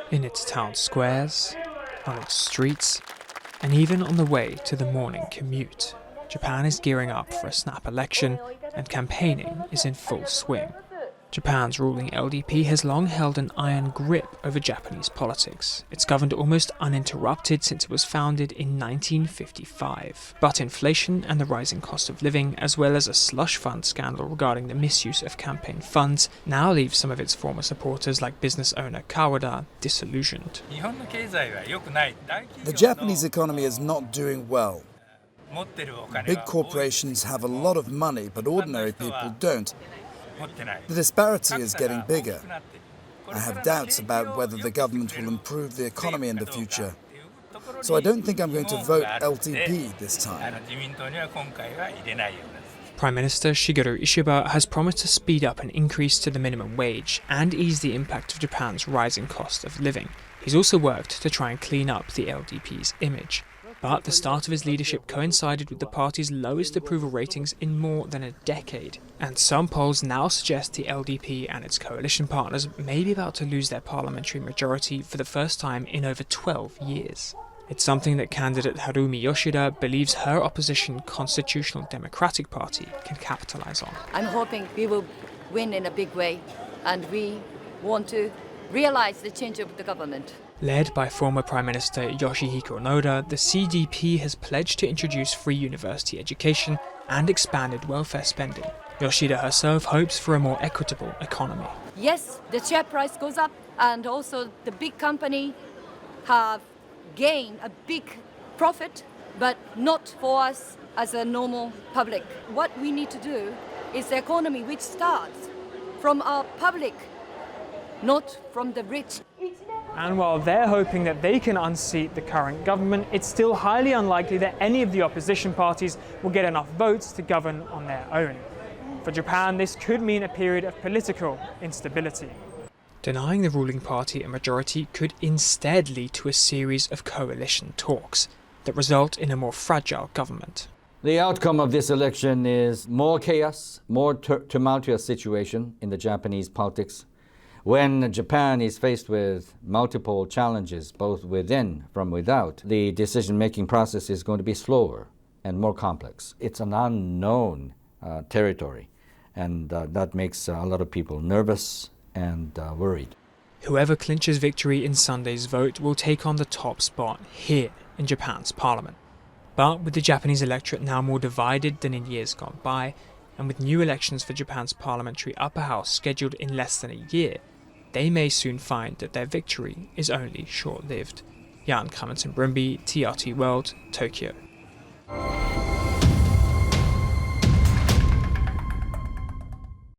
In its town squares, on its streets, and even on the way to the morning commute, Japan is gearing up for a snap election and campaigning is in full swing. Japan's ruling LDP has long held an iron grip over Japanese politics. It's governed almost uninterrupted since it was founded in 1955. But inflation and the rising cost of living, as well as a slush fund scandal regarding the misuse of campaign funds, now leave some of its former supporters like business owner Kawada disillusioned. The Japanese economy is not doing well. Big corporations have a lot of money, but ordinary people don't. The disparity is getting bigger. I have doubts about whether the government will improve the economy in the future. So I don't think I'm going to vote LDP this time. Prime Minister Shigeru Ishiba has promised to speed up an increase to the minimum wage and ease the impact of Japan's rising cost of living. He's also worked to try and clean up the LDP's image. But the start of his leadership coincided with the party's lowest approval ratings in more than a decade. And some polls now suggest the LDP and its coalition partners may be about to lose their parliamentary majority for the first time in over 12 years. It's something that candidate Harumi Yoshida believes her opposition Constitutional Democratic Party can capitalise on. I'm hoping we will win in a big way, and we want to realise the change of the government. Led by former Prime Minister Yoshihiko Noda, the CDP has pledged to introduce free university education and expanded welfare spending. Yoshida herself hopes for a more equitable economy. Yes, the share price goes up, and also the big company have gained a big profit, but not for us as a normal public. What we need to do is the economy which starts from our public, not from the rich. And while they're hoping that they can unseat the current government, it's still highly unlikely that any of the opposition parties will get enough votes to govern on their own. For Japan, this could mean a period of political instability. Denying the ruling party a majority could instead lead to a series of coalition talks that result in a more fragile government. The outcome of this election is more chaos, more tumultuous situation in the Japanese politics. When Japan is faced with multiple challenges, both within from without, the decision-making process is going to be slower and more complex. It's an unknown territory, and that makes a lot of people nervous and worried. Whoever clinches victory in Sunday's vote will take on the top spot here in Japan's parliament. But with the Japanese electorate now more divided than in years gone by, and with new elections for Japan's parliamentary upper house scheduled in less than a year, they may soon find that their victory is only short-lived. Camenzind Broomby, TRT World, Tokyo.